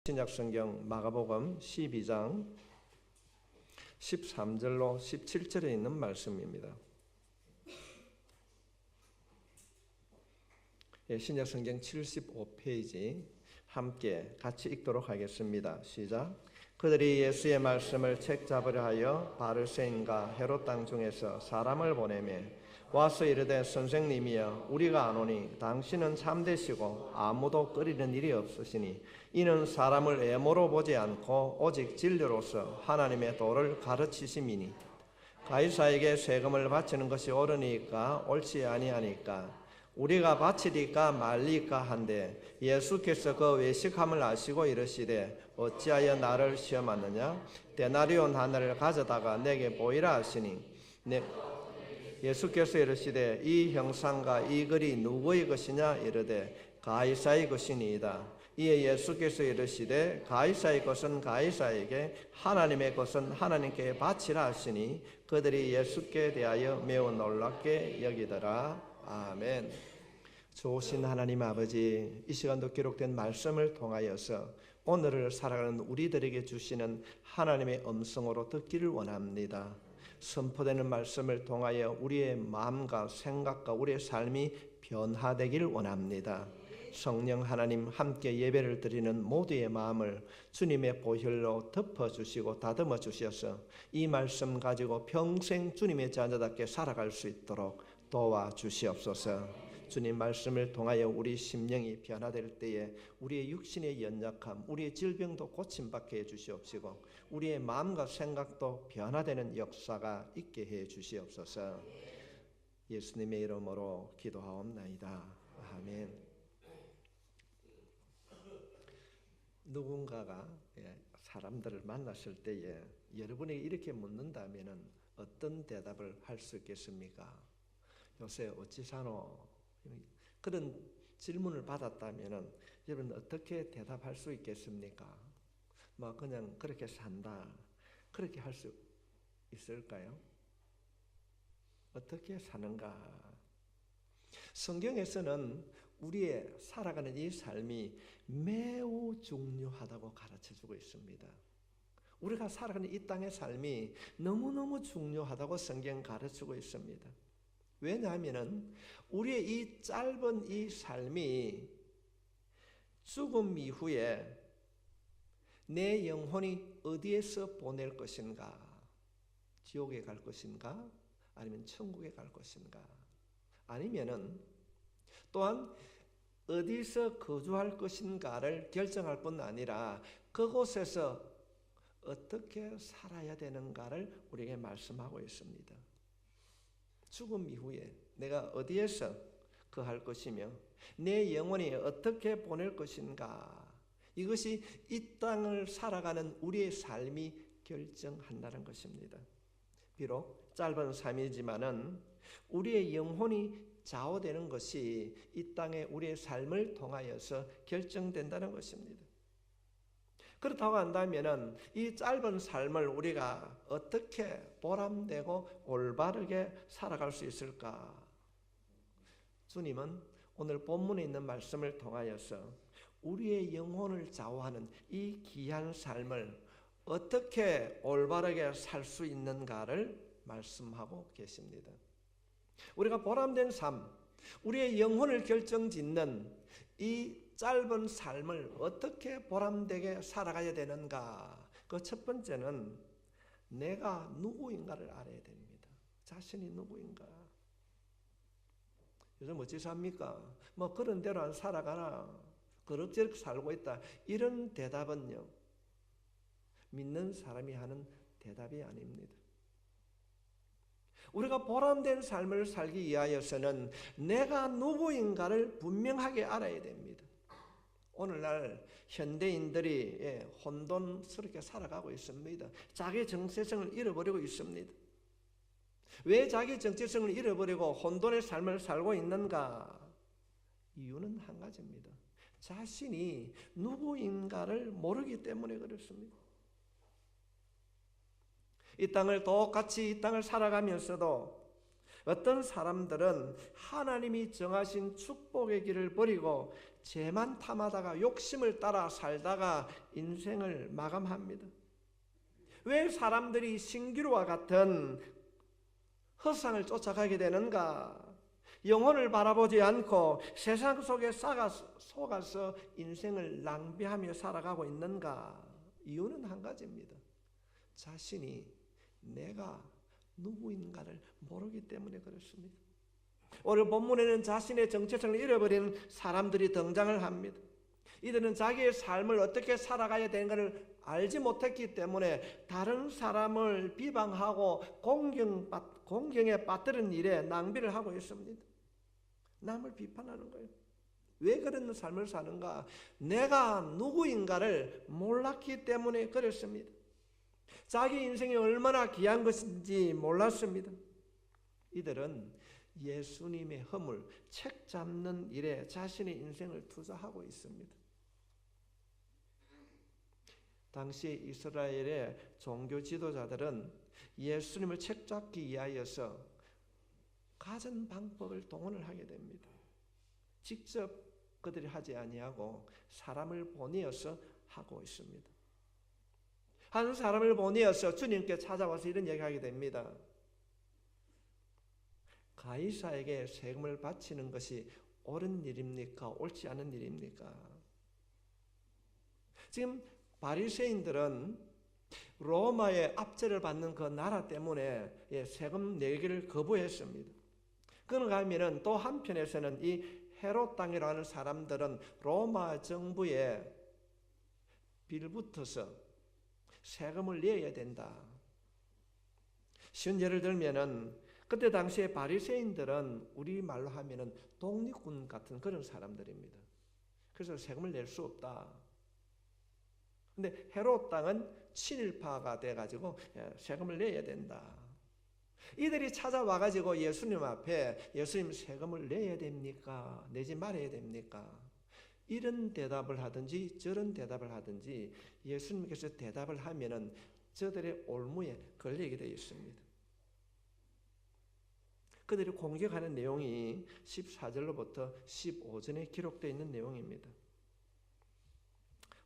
신약성경 마가복음 12장 13절로 17절에 있는 말씀입니다. 신약성경 75페이지 함께 같이 읽도록 하겠습니다. 시작. 그들이 예수의 말씀을 책 잡으려 하여 바리새인과 헤롯 땅 중에서 사람을 보내매 와서 이르되 선생님이여 우리가 아노니 당신은 참되시고 아무도 끓이는 일이 없으시니 이는 사람을 외모로 보지 않고 오직 진리로서 하나님의 도를 가르치심이니 가이사에게 세금을 바치는 것이 옳으니까 옳지 아니하니까 우리가 바치리까 말리까 한데 예수께서 그 외식함을 아시고 이르시되 어찌하여 나를 시험하느냐 데나리온 하나를 가져다가 내게 보이라 하시니 예수께서 이르시되 이 형상과 이 글이 누구의 것이냐 이르되 가이사의 것이니이다. 이에 예수께서 이르시되 가이사의 것은 가이사에게 하나님의 것은 하나님께 바치라 하시니 그들이 예수께 대하여 매우 놀랍게 여기더라. 아멘. 좋으신 하나님 아버지, 이 시간도 기록된 말씀을 통하여서 오늘을 살아가는 우리들에게 주시는 하나님의 음성으로 듣기를 원합니다. 선포되는 말씀을 통하여 우리의 마음과 생각과 우리의 삶이 변화되기를 원합니다. 성령 하나님 함께 예배를 드리는 모두의 마음을 주님의 보혈로 덮어주시고 다듬어 주셔서 이 말씀 가지고 평생 주님의 자녀답게 살아갈 수 있도록 도와주시옵소서. 주님 말씀을 통하여 우리 심령이 변화될 때에 우리의 육신의 연약함, 우리의 질병도 고침받게 해주시옵시고 우리의 마음과 생각도 변화되는 역사가 있게 해주시옵소서. 예수님의 이름으로 기도하옵나이다. 아멘. 누군가가 사람들을 만났을 때에 여러분에게 이렇게 묻는다면 어떤 대답을 할 수 있겠습니까? 요새 어찌 사노? 그런 질문을 받았다면 여러분 어떻게 대답할 수 있겠습니까? 뭐 그냥 그렇게 산다 그렇게 할 수 있을까요? 어떻게 사는가? 성경에서는 우리의 살아가는 이 삶이 매우 중요하다고 가르쳐주고 있습니다. 우리가 살아가는 이 땅의 삶이 너무너무 중요하다고 성경 가르치고 있습니다. 왜냐하면 우리의 이 짧은 이 삶이 죽음 이후에 내 영혼이 어디에서 보낼 것인가? 지옥에 갈 것인가? 아니면 천국에 갈 것인가? 아니면은 또한 어디서 거주할 것인가를 결정할 뿐 아니라 그곳에서 어떻게 살아야 되는가를 우리에게 말씀하고 있습니다. 죽음 이후에 내가 어디에서 거할 것이며 내 영혼이 어떻게 보낼 것인가, 이것이 이 땅을 살아가는 우리의 삶이 결정한다는 것입니다. 비록 짧은 삶이지만은 우리의 영혼이 좌우되는 것이 이 땅의 우리의 삶을 통하여서 결정된다는 것입니다. 그렇다고 한다면 이 짧은 삶을 우리가 어떻게 보람되고 올바르게 살아갈 수 있을까? 주님은 오늘 본문에 있는 말씀을 통하여서 우리의 영혼을 좌우하는 이 귀한 삶을 어떻게 올바르게 살 수 있는가를 말씀하고 계십니다. 우리가 보람된 삶, 우리의 영혼을 결정짓는 이 짧은 삶을 어떻게 보람되게 살아가야 되는가? 그 첫 번째는 내가 누구인가를 알아야 됩니다. 자신이 누구인가? 요즘 어찌 삽니까? 뭐 그런 대로 안 살아가나? 그럭저럭 살고 있다. 이런 대답은요, 믿는 사람이 하는 대답이 아닙니다. 우리가 보람된 삶을 살기 위하여서는 내가 누구인가를 분명하게 알아야 됩니다. 오늘날 현대인들이 혼돈스럽게 살아가고 있습니다. 자기 정체성을 잃어버리고 있습니다. 왜 자기 정체성을 잃어버리고 혼돈의 삶을 살고 있는가? 이유는 한 가지입니다. 자신이 누구인가를 모르기 때문에 그렇습니다. 이 땅을 똑같이 이 땅을 살아가면서도 어떤 사람들은 하나님이 정하신 축복의 길을 버리고 죄만 탐하다가 욕심을 따라 살다가 인생을 마감합니다. 왜 사람들이 신기루와 같은 헛상을 쫓아가게 되는가? 영혼을 바라보지 않고 세상 속에 속아서 인생을 낭비하며 살아가고 있는가? 이유는 한 가지입니다. 자신이 내가 누구인가를 모르기 때문에 그렇습니다. 오늘 본문에는 자신의 정체성을 잃어버리는 사람들이 등장을 합니다. 이들은 자기의 삶을 어떻게 살아가야 되는가를 알지 못했기 때문에 다른 사람을 비방하고 공경에 빠뜨리는 일에 낭비를 하고 있습니다. 남을 비판하는 거예요. 왜 그런 삶을 사는가? 내가 누구인가를 몰랐기 때문에 그렇습니다. 자기 인생이 얼마나 귀한 것인지 몰랐습니다. 이들은 예수님의 허물, 책 잡는 일에 자신의 인생을 투자하고 있습니다. 당시 이스라엘의 종교 지도자들은 예수님을 책 잡기 위하여서 가진 방법을 동원을 하게 됩니다. 직접 그들이 하지 아니하고 사람을 보내어서 하고 있습니다. 한 사람을 보내어서 주님께 찾아와서 이런 얘기하게 됩니다. 가이사에게 세금을 바치는 것이 옳은 일입니까? 옳지 않은 일입니까? 지금 바리새인들은 로마의 압제를 받는 그 나라 때문에 세금 내기를 거부했습니다. 그런가 하면은 또 한편에서는 이 헤롯 땅이라는 사람들은 로마 정부에 빌붙어서 세금을 내야 된다. 쉬운 예를 들면은 그때 당시에 바리새인들은 우리말로 하면은 독립군 같은 그런 사람들입니다. 그래서 세금을 낼 수 없다. 근데 헤롯 땅은 친일파가 돼가지고 세금을 내야 된다. 이들이 찾아와가지고 예수님 앞에 예수님 세금을 내야 됩니까? 내지 말아야 됩니까? 이런 대답을 하든지 저런 대답을 하든지 예수님께서 대답을 하면은 저들의 올무에 걸리게 되어 있습니다. 그들이 공격하는 내용이 14절로부터 15절에 기록되어 있는 내용입니다.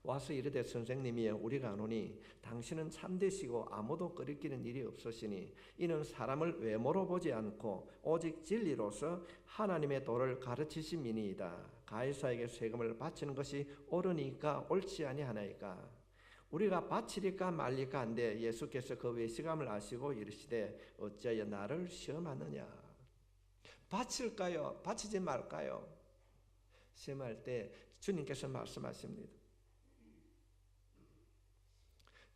와서 이르되 선생님이여 우리가 아노니 당신은 참되시고 아무도 거리끼는 일이 없으시니 이는 사람을 외모로 보지 않고 오직 진리로서 하나님의 도를 가르치심이니이다. 가이사에게 세금을 바치는 것이 옳으니까 옳지 아니하나이까? 우리가 바치리까 말리까 한데 예수께서 그 외식함을 아시고 이르시되 어찌하여 나를 시험하느냐? 바칠까요? 바치지 말까요? 시험할 때 주님께서 말씀하십니다.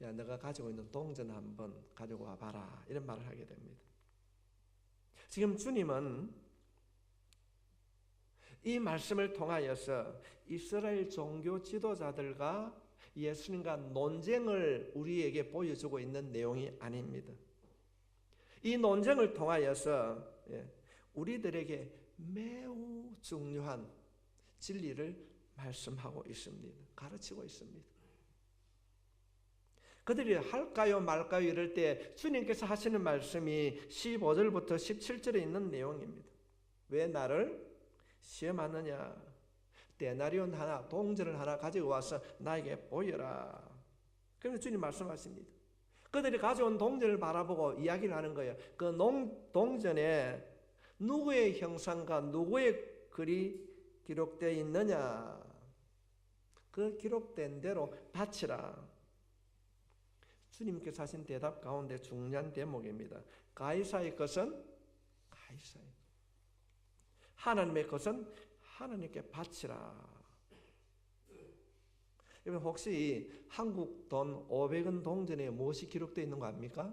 야, 너가 가지고 있는 동전 한번 가지고 와봐라. 이런 말을 하게 됩니다. 지금 주님은 이 말씀을 통하여서 이스라엘 종교 지도자들과 예수님과 논쟁을 우리에게 보여주고 있는 내용이 아닙니다. 이 논쟁을 통하여서 우리들에게 매우 중요한 진리를 말씀하고 있습니다. 가르치고 있습니다. 그들이 할까요 말까요 이럴 때 주님께서 하시는 말씀이 15절부터 17절에 있는 내용입니다. 왜 나를 시험하느냐? 데나리온 하나, 동전을 하나 가지고 와서 나에게 보여라. 그래서 주님 말씀하십니다. 그들이 가져온 동전을 바라보고 이야기를 하는 거예요. 그 동전에 누구의 형상과 누구의 글이 기록되어 있느냐? 그 기록된 대로 바치라. 주님께서 하신 대답 가운데 중요한 대목입니다. 가이사의 것은 가이사의, 하나님의 것은 하나님께 바치라. 여러분 혹시 한국 돈 500원 동전에 무엇이 기록되어 있는 거 압니까?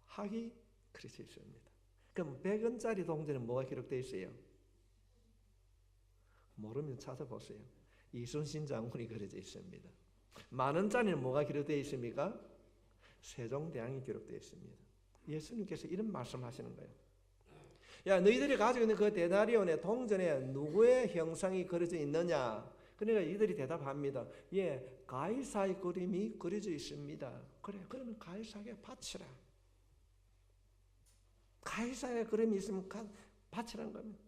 학이 그려져 있습니다. 그럼 100원짜리 동전은 뭐가 기록되어 있어요? 모르면 찾아보세요. 이순신 장군이 그려져 있습니다. 만원짜리는 뭐가 기록되어 있습니까? 세종대왕이 기록되어 있습니다. 예수님께서 이런 말씀하시는 거예요. 야, 너희들이 가지고 있는 그 데나리온의 동전에 누구의 형상이 그려져 있느냐? 그러니까 이들이 대답합니다. 예, 가이사의 그림이 그려져 있습니다. 그래, 그러면 가이사에게 바치라. 가이사의 그림이 있으면 바치라는 겁니다.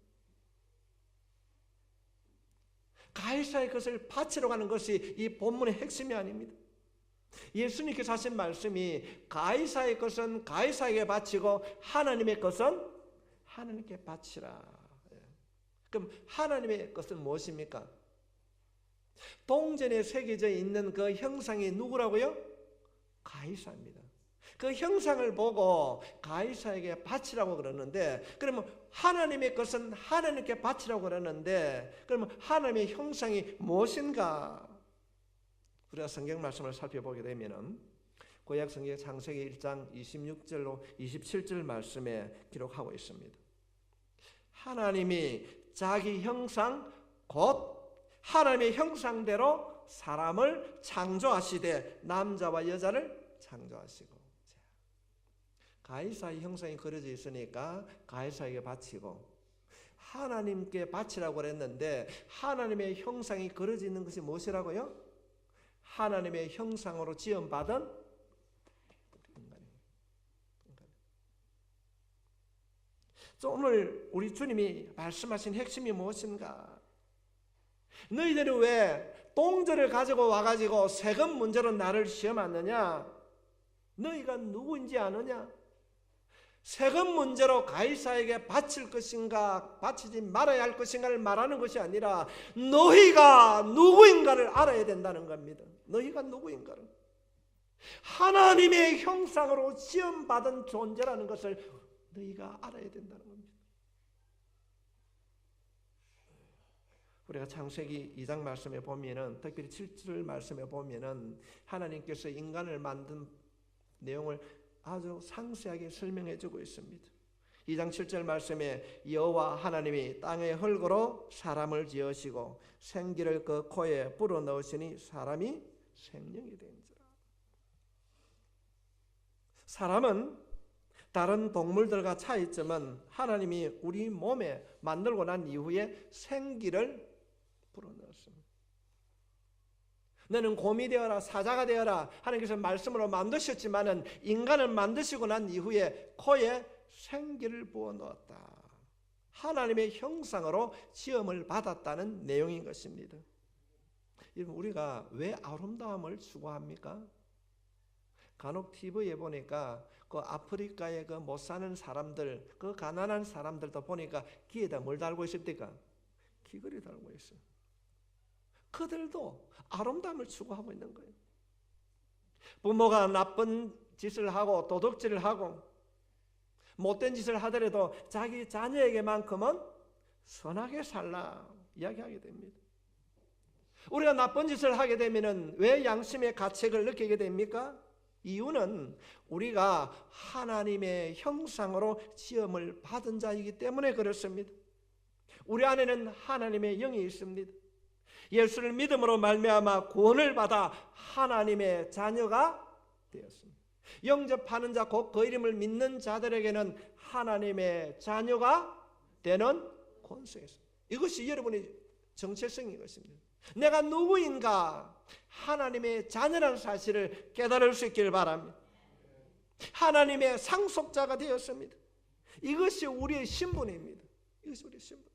가이사의 것을 바치러 가는 것이 이 본문의 핵심이 아닙니다. 예수님께서 하신 말씀이 가이사의 것은 가이사에게 바치고 하나님의 것은 하나님께 바치라. 그럼 하나님의 것은 무엇입니까? 동전에 새겨져 있는 그 형상이 누구라고요? 가이사입니다. 그 형상을 보고 가이사에게 바치라고 그러는데, 그러면 하나님의 것은 하나님께 바치라고 그러는데, 그러면 하나님의 형상이 무엇인가? 우리가 성경 말씀을 살펴보게 되면은 구약 성경 창세기 1장 26절로 27절 말씀에 기록하고 있습니다. 하나님이 자기 형상 곧 하나님의 형상대로 사람을 창조하시되 남자와 여자를 창조하시고, 가이사의 형상이 그려져 있으니까 가이사에게 바치고, 하나님께 바치라고 그랬는데 하나님의 형상이 그려져 있는 것이 무엇이라고요? 하나님의 형상으로 지음받은 인간입니다. 오늘 우리 주님이 말씀하신 핵심이 무엇인가? 너희들이 왜 동전을 가지고 와가지고 세금 문제로 나를 시험하느냐? 너희가 누구인지 아느냐? 세금 문제로 가이사에게 바칠 것인가 바치지 말아야 할 것인가를 말하는 것이 아니라 너희가 누구인가를 알아야 된다는 겁니다. 너희가 누구인가를, 하나님의 형상으로 지음받은 존재라는 것을 너희가 알아야 된다는 겁니다. 우리가 창세기 2장 말씀에 보면은, 특별히 7절 말씀에 보면은 하나님께서 인간을 만든 내용을 아주 상세하게 설명해 주고 있습니다. 2장 7절 말씀에 여호와 하나님이 땅의 흙으로 사람을 지으시고 생기를 그 코에 불어넣으시니 사람이 생명이 된지라. 사람은 다른 동물들과 차이점은 하나님이 우리 몸에 만들고 난 이후에 생기를 불어넣었습니다. 너는 곰이 되어라, 사자가 되어라 하나님께서 말씀으로 만드셨지만은 인간을 만드시고 난 이후에 코에 생기를 부어넣었다. 하나님의 형상으로 지음을 받았다는 내용인 것입니다. 우리가 왜 아름다움을 추구합니까? 간혹 TV에 보니까 그 아프리카에 그 못 사는 사람들, 그 가난한 사람들도 보니까 귀에다 뭘 달고 있습니까? 귀걸이 달고 있어요. 그들도 아름다움을 추구하고 있는 거예요. 부모가 나쁜 짓을 하고 도둑질을 하고 못된 짓을 하더라도 자기 자녀에게만큼은 선하게 살라 이야기하게 됩니다. 우리가 나쁜 짓을 하게 되면 왜 양심의 가책을 느끼게 됩니까? 이유는 우리가 하나님의 형상으로 지음을 받은 자이기 때문에 그렇습니다. 우리 안에는 하나님의 영이 있습니다. 예수를 믿음으로 말미암아 구원을 받아 하나님의 자녀가 되었습니다. 영접하는 자 곧 그 이름을 믿는 자들에게는 하나님의 자녀가 되는 권세가 있습니다. 이것이 여러분의 정체성인 것입니다. 내가 누구인가? 하나님의 자녀라는 사실을 깨달을 수 있기를 바랍니다. 하나님의 상속자가 되었습니다. 이것이 우리의 신분입니다. 이것이 우리의 신분.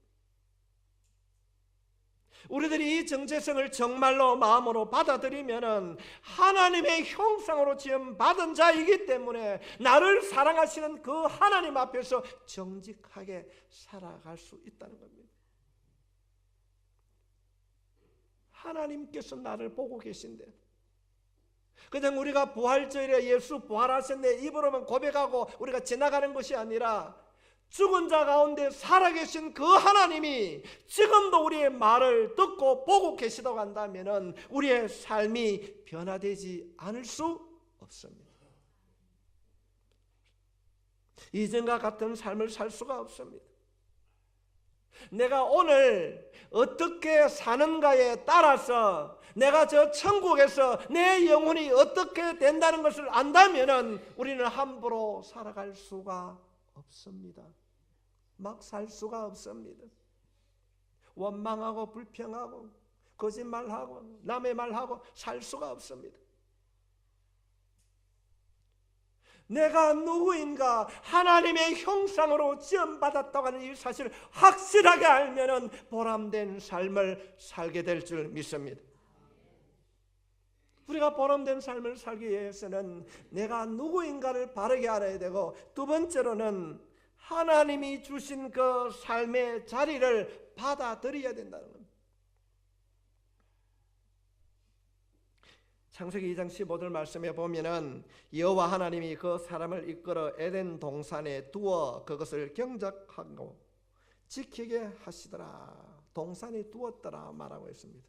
우리들이 이 정체성을 정말로 마음으로 받아들이면은 하나님의 형상으로 지음 받은 자이기 때문에 나를 사랑하시는 그 하나님 앞에서 정직하게 살아갈 수 있다는 겁니다. 하나님께서 나를 보고 계신데, 그냥 우리가 부활절에 예수 부활하셨네 입으로만 고백하고 우리가 지나가는 것이 아니라 죽은 자 가운데 살아계신 그 하나님이 지금도 우리의 말을 듣고 보고 계시다고 한다면 우리의 삶이 변화되지 않을 수 없습니다. 이전과 같은 삶을 살 수가 없습니다. 내가 오늘 어떻게 사는가에 따라서 내가 저 천국에서 내 영혼이 어떻게 된다는 것을 안다면 우리는 함부로 살아갈 수가 없습니다. 막 살 수가 없습니다. 원망하고 불평하고 거짓말하고 남의 말하고 살 수가 없습니다. 내가 누구인가, 하나님의 형상으로 지음받았다고 하는 이 사실을 확실하게 알면은 보람된 삶을 살게 될 줄 믿습니다. 우리가 보람된 삶을 살기 위해서는 내가 누구인가를 바르게 알아야 되고, 두 번째로는 하나님이 주신 그 삶의 자리를 받아들여야 된다는 겁니다. 창세기 2장 15절 말씀에 보면은 여호와 하나님이 그 사람을 이끌어 에덴 동산에 두어 그것을 경작하고 지키게 하시더라. 동산에 두었더라 말하고 있습니다.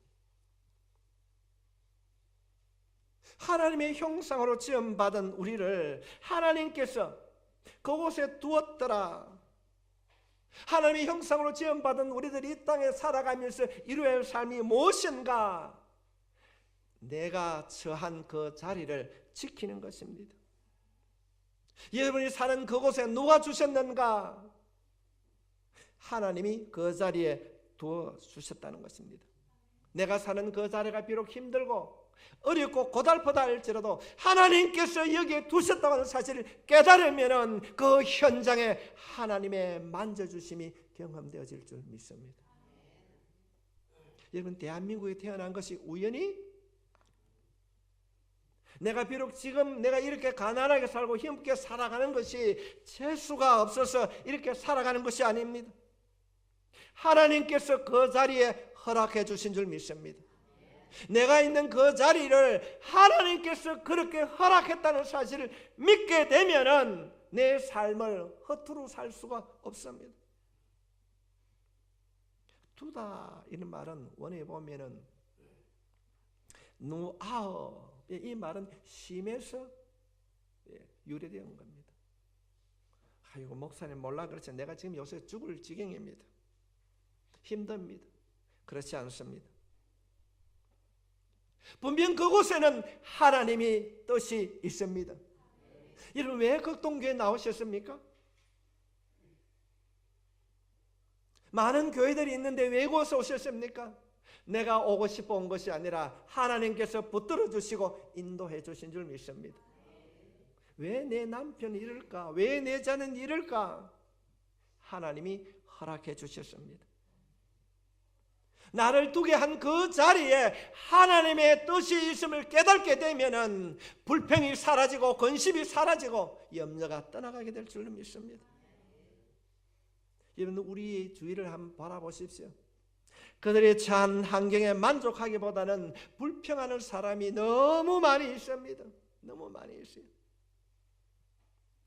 하나님의 형상으로 지음받은 우리를 하나님께서 그곳에 두었더라. 하나님의 형상으로 지음받은 우리들이 이 땅에 살아가면서 이루어야 할 삶이 무엇인가? 내가 처한 그 자리를 지키는 것입니다. 여러분이 사는 그곳에 누가 주셨는가? 하나님이 그 자리에 두어 주셨다는 것입니다. 내가 사는 그 자리가 비록 힘들고 어렵고 고달프다 할지라도 하나님께서 여기에 두셨다고 하는 사실을 깨달으면 그 현장에 하나님의 만져주심이 경험되어질 줄 믿습니다. 여러분, 대한민국에 태어난 것이 우연히, 내가 비록 지금 내가 이렇게 가난하게 살고 힘없게 살아가는 것이 재수가 없어서 이렇게 살아가는 것이 아닙니다. 하나님께서 그 자리에 허락해 주신 줄 믿습니다. 내가 있는 그 자리를 하나님께서 그렇게 허락했다는 사실을 믿게 되면은 내 삶을 허투루 살 수가 없습니다. 두다 이런 말은 원어에 보면은 누아어, 이 말은 심에서 유래되는 겁니다. 아이고 목사님 몰라 그렇지, 내가 지금 요새 죽을 지경입니다. 힘듭니다. 그렇지 않습니다. 분명 그곳에는 하나님의 뜻이 있습니다. 여러분, 왜 극동교회에 나오셨습니까? 많은 교회들이 있는데 왜 그곳에 오셨습니까? 내가 오고 싶어 온 것이 아니라 하나님께서 붙들어 주시고 인도해 주신 줄 믿습니다. 왜 내 남편이 이럴까? 왜 내 자는 이럴까? 하나님이 허락해 주셨습니다. 나를 두게 한 그 자리에 하나님의 뜻이 있음을 깨닫게 되면은 불평이 사라지고 근심이 사라지고 염려가 떠나가게 될 줄 믿습니다. 여러분, 우리의 주위를 한번 바라보십시오. 그들의 처한 환경에 만족하기보다는 불평하는 사람이 너무 많이 있습니다. 너무 많이 있어요.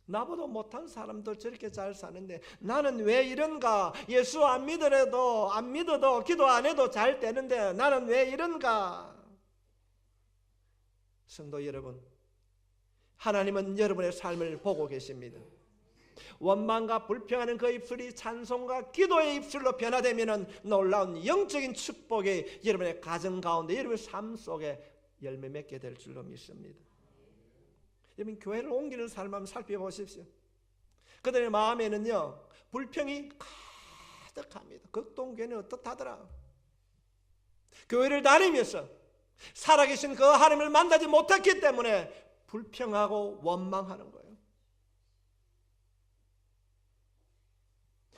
나보다 못한 사람들 저렇게 잘 사는데 나는 왜 이런가? 예수 안 믿어도 기도 안 해도 잘 되는데 나는 왜 이런가? 성도 여러분, 하나님은 여러분의 삶을 보고 계십니다. 원망과 불평하는 그 입술이 찬송과 기도의 입술로 변화되면 놀라운 영적인 축복이 여러분의 가정 가운데, 여러분의 삶 속에 열매 맺게 될 줄로 믿습니다. 여러분, 교회를 옮기는 삶 한번 살펴보십시오. 그들의 마음에는요 불평이 가득합니다. 극동교회는 어떻다더라? 교회를 다니면서 살아계신 그 하나님을 만나지 못했기 때문에 불평하고 원망하는 거예요.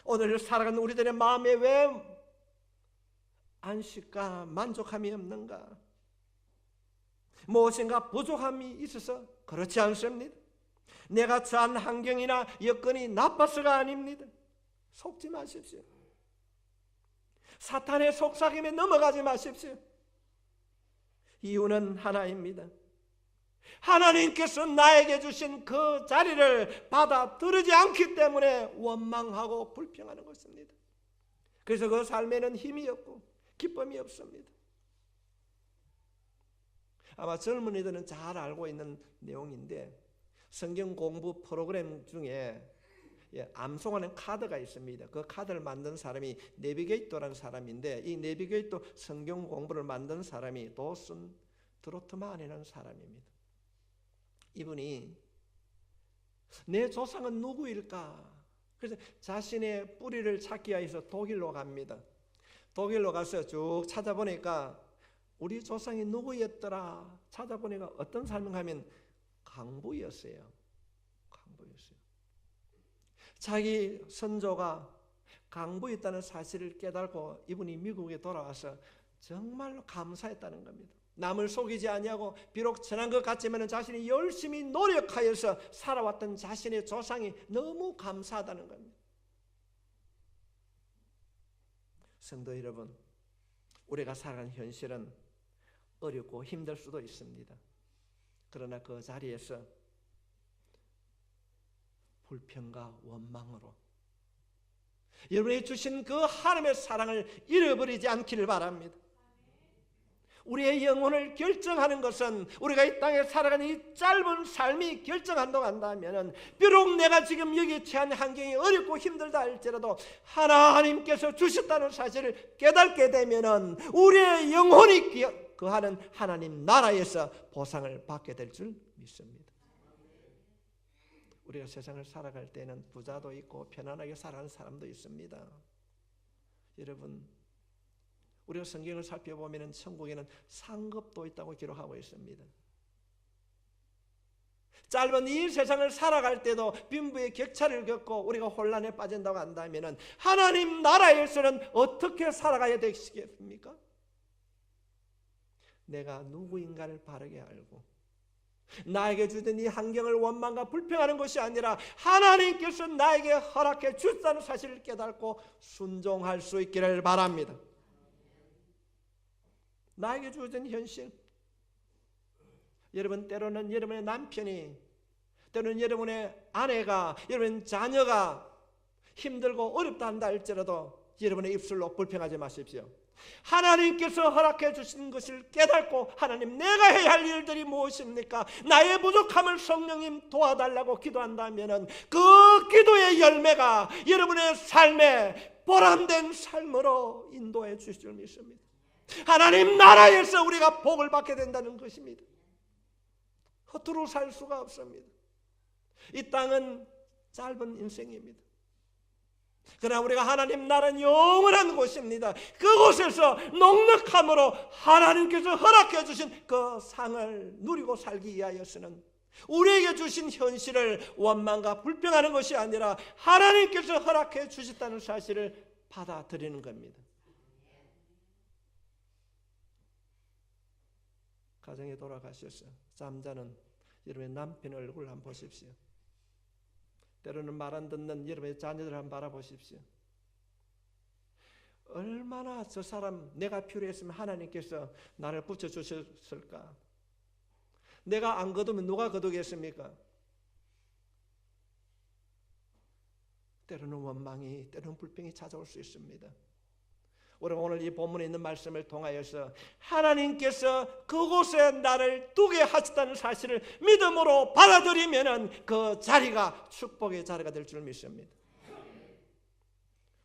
오늘 살아가는 우리들의 마음에 왜 안식과 만족함이 없는가? 무엇인가 부족함이 있어서 그렇지 않습니다. 내가 처한 환경이나 여건이 나빠서가 아닙니다. 속지 마십시오. 사탄의 속삭임에 넘어가지 마십시오. 이유는 하나입니다. 하나님께서 나에게 주신 그 자리를 받아들이지 않기 때문에 원망하고 불평하는 것입니다. 그래서 그 삶에는 힘이 없고 기쁨이 없습니다. 아마 젊은이들은 잘 알고 있는 내용인데, 성경 공부 프로그램 중에 암송하는 카드가 있습니다. 그 카드를 만든 사람이 내비게이터라는 사람인데, 이 내비게이터 성경 공부를 만든 사람이 도슨 트로트만이라는 사람입니다. 이분이 내 조상은 누구일까? 그래서 자신의 뿌리를 찾기 위해서 독일로 갑니다. 독일로 가서 쭉 찾아보니까 우리 조상이 누구였더라? 찾아보니까 어떤 사람 하면 강부였어요. 강부였어요. 자기 선조가 강부였다는 사실을 깨달고 이분이 미국에 돌아와서 정말로 감사했다는 겁니다. 남을 속이지 아니하고 비록 천한 것 같지만 자신이 열심히 노력하여서 살아왔던 자신의 조상이 너무 감사하다는 겁니다. 성도 여러분, 우리가 살아가는 현실은 어렵고 힘들 수도 있습니다. 그러나 그 자리에서 불평과 원망으로 여러분이 주신 그 하나님의 사랑을 잃어버리지 않기를 바랍니다. 우리의 영혼을 결정하는 것은 우리가 이 땅에 살아가는 이 짧은 삶이 결정한다고 한다면 비록 내가 지금 여기 처한 환경이 어렵고 힘들다 할지라도 하나님께서 주셨다는 사실을 깨닫게 되면 우리의 영혼이 거하는 하나님 나라에서 보상을 받게 될 줄 믿습니다. 우리가 세상을 살아갈 때는 부자도 있고 편안하게 살아가는 사람도 있습니다. 여러분, 우리가 성경을 살펴보면 천국에는 상급도 있다고 기록하고 있습니다. 짧은 이 세상을 살아갈 때도 빈부의 격차를 겪고 우리가 혼란에 빠진다고 한다면 하나님 나라에서는 어떻게 살아가야 되겠습니까? 내가 누구인가를 바르게 알고 나에게 주신 이 환경을 원망과 불평하는 것이 아니라 하나님께서 나에게 허락해 주셨다는 사실을 깨닫고 순종할 수 있기를 바랍니다. 나에게 주어진 현실, 여러분 때로는 여러분의 남편이, 때로는 여러분의 아내가, 여러분의 자녀가 힘들고 어렵다 한다 할지라도 여러분의 입술로 불평하지 마십시오. 하나님께서 허락해 주신 것을 깨닫고 하나님 내가 해야 할 일들이 무엇입니까? 나의 부족함을 성령님 도와달라고 기도한다면 그 기도의 열매가 여러분의 삶에 보람된 삶으로 인도해 주실 줄 믿습니다. 하나님 나라에서 우리가 복을 받게 된다는 것입니다. 허투루 살 수가 없습니다. 이 땅은 짧은 인생입니다. 그러나 우리가 하나님 나라는 영원한 곳입니다. 그곳에서 넉넉함으로 하나님께서 허락해 주신 그 상을 누리고 살기 위하여서는 우리에게 주신 현실을 원망과 불평하는 것이 아니라 하나님께서 허락해 주셨다는 사실을 받아들이는 겁니다. 가정에 돌아가셔서 잠자는 여러분의 남편의 얼굴을 한번 보십시오. 때로는 말 안 듣는 여러분의 자녀들 한번 바라보십시오. 얼마나 저 사람 내가 필요했으면 하나님께서 나를 붙여주셨을까? 내가 안 거두면 누가 거두겠습니까? 때로는 원망이, 때로는 불평이 찾아올 수 있습니다. 우리 오늘 이 본문에 있는 말씀을 통하여서 하나님께서 그곳에 나를 두게 하셨다는 사실을 믿음으로 받아들이면 그 자리가 축복의 자리가 될 줄 믿습니다.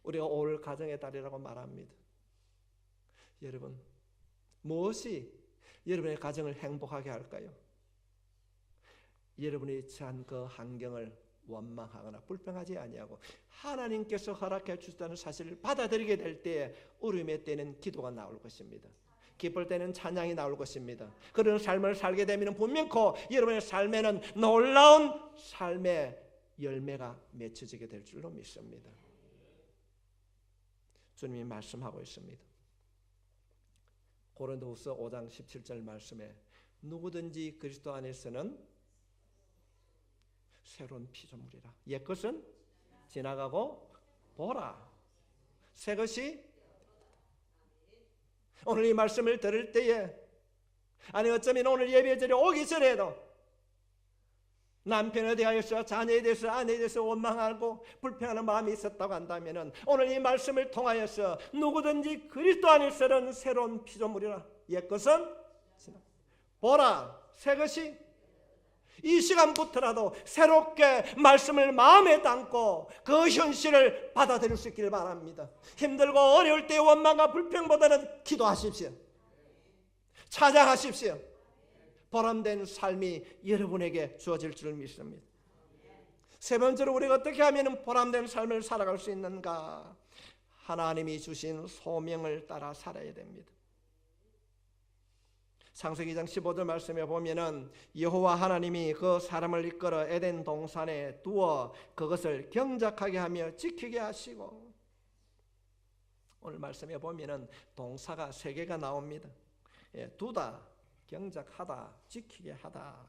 우리가 올 가정의 달이라고 말합니다. 여러분, 무엇이 여러분의 가정을 행복하게 할까요? 여러분이 처한 그 환경을 원망하거나 불평하지 아니하고 하나님께서 허락해 주셨다는 사실을 받아들이게 될 때에 울음의 때는 기도가 나올 것입니다. 기쁠 때는 찬양이 나올 것입니다. 그런 삶을 살게 되면 분명코 여러분의 삶에는 놀라운 삶의 열매가 맺혀지게 될 줄로 믿습니다. 주님이 말씀하고 있습니다. 고린도후서 5장 17절 말씀에 누구든지 그리스도 안에서는 새로운 피조물이라. 옛것은 지나가고 보라, 새 것이. 오늘 이 말씀을 들을 때에, 아니 어쩌면 오늘 예배절에 오기 전에도 남편에 대하여서, 자녀에 대해서, 아내에 대해서 원망하고 불평하는 마음이 있었다고 한다면 오늘 이 말씀을 통하여서 누구든지 그리스도 안에서는 새로운 피조물이라. 옛것은 보라, 새 것이. 이 시간부터라도 새롭게 말씀을 마음에 담고 그 현실을 받아들일 수 있기를 바랍니다. 힘들고 어려울 때 원망과 불평보다는 기도하십시오. 찬양하십시오. 보람된 삶이 여러분에게 주어질 줄 믿습니다. 세 번째로 우리가 어떻게 하면 보람된 삶을 살아갈 수 있는가? 하나님이 주신 소명을 따라 살아야 됩니다. 창세기 2장 15절 말씀에 보면은 여호와 하나님이 그 사람을 이끌어 에덴 동산에 두어 그것을 경작하게 하며 지키게 하시고, 오늘 말씀에 보면은 동사가 3개가 나옵니다. 두다, 경작하다, 지키게 하다.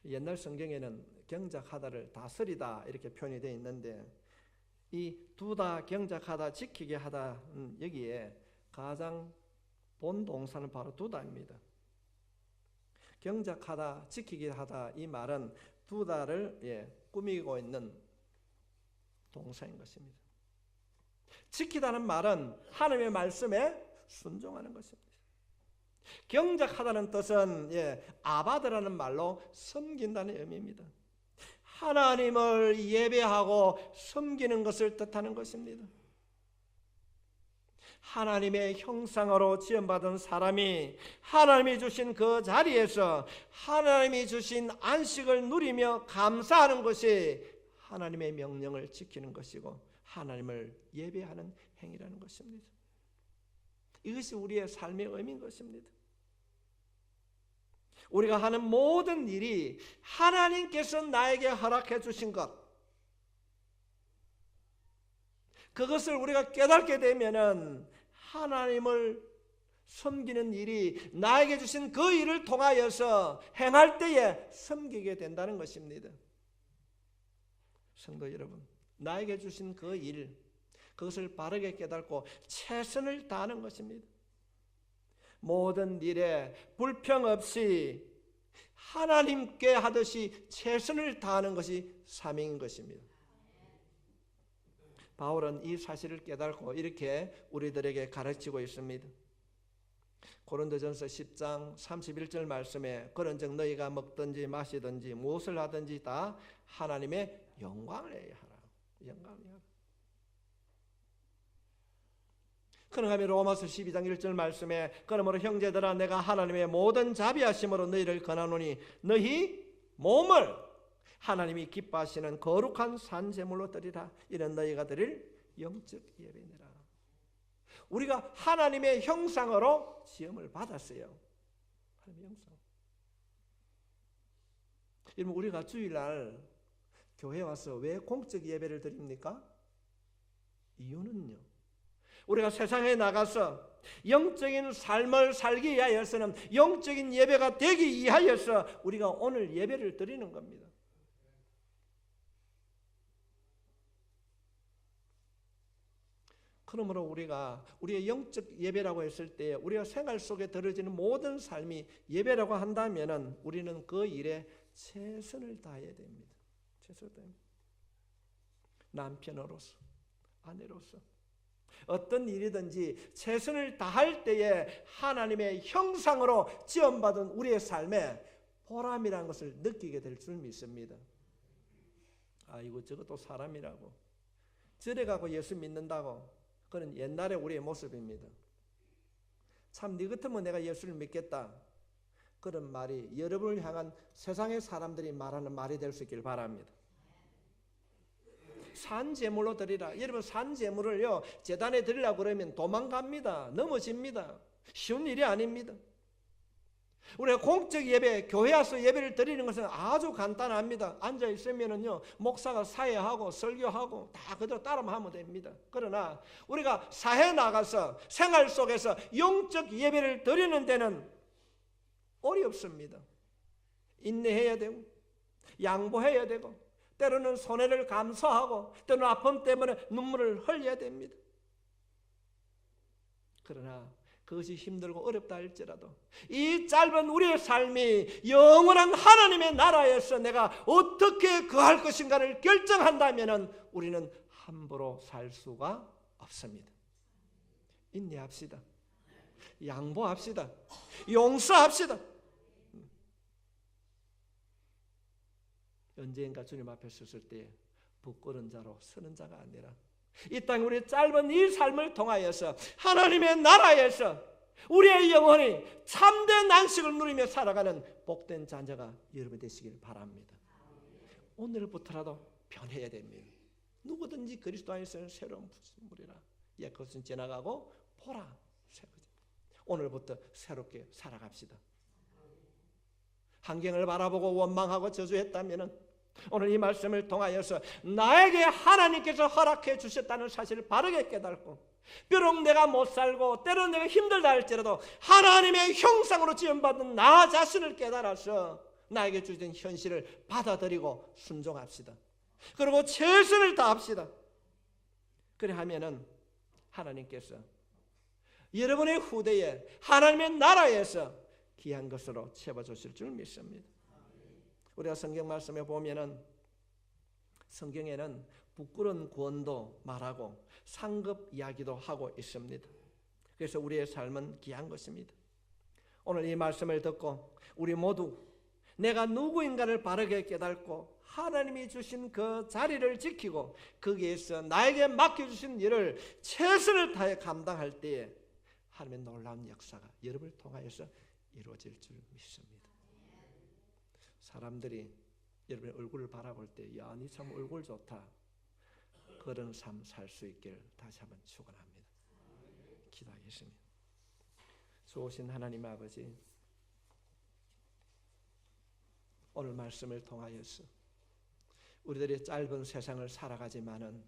옛날 성경에는 경작하다를 다스리다 이렇게 표현이 되어 있는데, 이 두다, 경작하다, 지키게 하다, 여기에 가장 본 동사는 바로 두다입니다. 경작하다, 지키게 하다, 이 말은 두다를 꾸미고 있는 동사인 것입니다. 지키다는 말은 하나님의 말씀에 순종하는 것입니다. 경작하다는 뜻은 아바드라는 말로 섬긴다는 의미입니다. 하나님을 예배하고 섬기는 것을 뜻하는 것입니다. 하나님의 형상으로 지음받은 사람이 하나님이 주신 그 자리에서 하나님이 주신 안식을 누리며 감사하는 것이 하나님의 명령을 지키는 것이고 하나님을 예배하는 행위라는 것입니다. 이것이 우리의 삶의 의미인 것입니다. 우리가 하는 모든 일이 하나님께서 나에게 허락해 주신 것, 그것을 우리가 깨닫게 되면은 하나님을 섬기는 일이 나에게 주신 그 일을 통하여서 행할 때에 섬기게 된다는 것입니다. 성도 여러분, 나에게 주신 그 일, 그것을 바르게 깨닫고 최선을 다하는 것입니다. 모든 일에 불평 없이 하나님께 하듯이 최선을 다하는 것이 사명인 것입니다. 바울은 이 사실을 깨닫고 이렇게 우리들에게 가르치고 있습니다. 고린도전서 10장 31절 말씀에 그런즉 너희가 먹든지 마시든지 무엇을 하든지 다 하나님의 영광을 위하여 하라. 영광을 위하여. 그런가 하면 로마서 12장 1절 말씀에 그러므로 형제들아 내가 하나님의 모든 자비하심으로 너희를 권하노니 너희 몸을 하나님이 기뻐하시는 거룩한 산제물로 드리라. 이는 너희가 드릴 영적 예배니라. 우리가 하나님의 형상으로 지음을 받았어요. 하나님의 형상. 여러분, 우리가 주일날 교회 와서 왜 공적 예배를 드립니까? 이유는요, 우리가 세상에 나가서 영적인 삶을 살기 위하여서는 영적인 예배가 되기 위하여서 우리가 오늘 예배를 드리는 겁니다. 그러므로 우리가 우리의 영적 예배라고 했을 때 우리가 생활 속에 들어지는 모든 삶이 예배라고 한다면 우리는 그 일에 최선을 다해야 됩니다. 최선을 다해야 됩니다. 남편으로서, 아내로서 어떤 일이든지 최선을 다할 때에 하나님의 형상으로 지음받은 우리의 삶에 보람이라는 것을 느끼게 될 줄 믿습니다. 아이고 저것도 사람이라고, 절에 가고 예수 믿는다고, 그건 옛날에 우리의 모습입니다. 참 네 같으면 내가 예수를 믿겠다, 그런 말이 여러분을 향한 세상의 사람들이 말하는 말이 될 수 있길 바랍니다. 산제물로 드리라. 여러분, 산제물을요 제단에 드리려고 그러면 도망갑니다. 넘어집니다. 쉬운 일이 아닙니다. 우리가 공적 예배, 교회 와서 예배를 드리는 것은 아주 간단합니다. 앉아 있으면은요 목사가 사회하고 설교하고 다 그대로 따라만 하면 됩니다. 그러나 우리가 사회 나가서 생활 속에서 영적 예배를 드리는 데는 어렵습니다. 인내해야 되고 양보해야 되고 때로는 손해를 감수하고 때로는 아픔 때문에 눈물을 흘려야 됩니다. 그러나 그것이 힘들고 어렵다 할지라도 이 짧은 우리의 삶이 영원한 하나님의 나라에서 내가 어떻게 거할 것인가를 결정한다면 우리는 함부로 살 수가 없습니다. 인내합시다. 양보합시다. 용서합시다. 언젠가 주님 앞에 섰을 때 부끄러운 자로 서는 자가 아니라 이 땅 우리 짧은 이 삶을 통하여서 하나님의 나라에서 우리의 영혼이 참된 안식을 누리며 살아가는 복된 자녀가 여러분 되시길 바랍니다. 오늘부터라도 변해야 됩니다. 누구든지 그리스도 안에서는 새로운 피조물이라. 옛 것은 지나가고 보라 새거지. 오늘부터 새롭게 살아갑시다. 환경을 바라보고 원망하고 저주했다면 오늘 이 말씀을 통하여서 나에게 하나님께서 허락해 주셨다는 사실을 바르게 깨닫고, 비록 내가 못 살고 때로는 내가 힘들다 할지라도 하나님의 형상으로 지음받은 나 자신을 깨달아서 나에게 주신 현실을 받아들이고 순종합시다. 그리고 최선을 다합시다. 그래 하면은 하나님께서 여러분의 후대에 하나님의 나라에서 귀한 것으로 채워주실 줄 믿습니다. 우리가 성경 말씀에 보면은 성경에는 부끄러운 구원도 말하고 상급 이야기도 하고 있습니다. 그래서 우리의 삶은 귀한 것입니다. 오늘 이 말씀을 듣고 우리 모두 내가 누구인가를 바르게 깨닫고 하나님이 주신 그 자리를 지키고 거기에서 나에게 맡겨주신 일을 최선을 다해 감당할 때에 하나님의 놀라운 역사가 여러분을 통하여서 이루어질 줄 믿습니다. 사람들이 여러분의 얼굴을 바라볼 때, 야, 니 참 얼굴 좋다, 그런 삶 살 수 있길 다시 한번 축원합니다. 기도하겠습니다. 좋으신 하나님 아버지, 오늘 말씀을 통하여서 우리들의 짧은 세상을 살아가지만은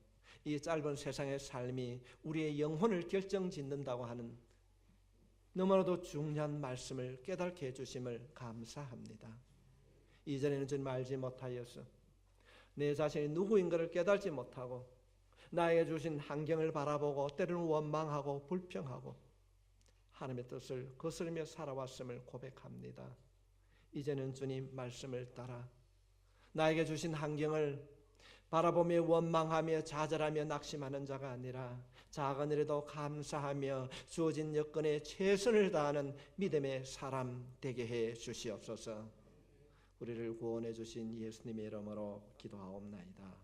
이 짧은 세상의 삶이 우리의 영혼을 결정짓는다고 하는 너무나도 중요한 말씀을 깨닫게 해주심을 감사합니다. 이전에는 주님 알지 못하여서 내 자신이 누구인가를 깨닫지 못하고 나에게 주신 환경을 바라보고 때로는 원망하고 불평하고 하나님의 뜻을 거스르며 살아왔음을 고백합니다. 이제는 주님 말씀을 따라 나에게 주신 환경을 바라보며 원망하며 좌절하며 낙심하는 자가 아니라 작은 일에도 감사하며 주어진 여건에 최선을 다하는 믿음의 사람 되게 해 주시옵소서. 우리를 구원해 주신 예수님의 이름으로 기도하옵나이다.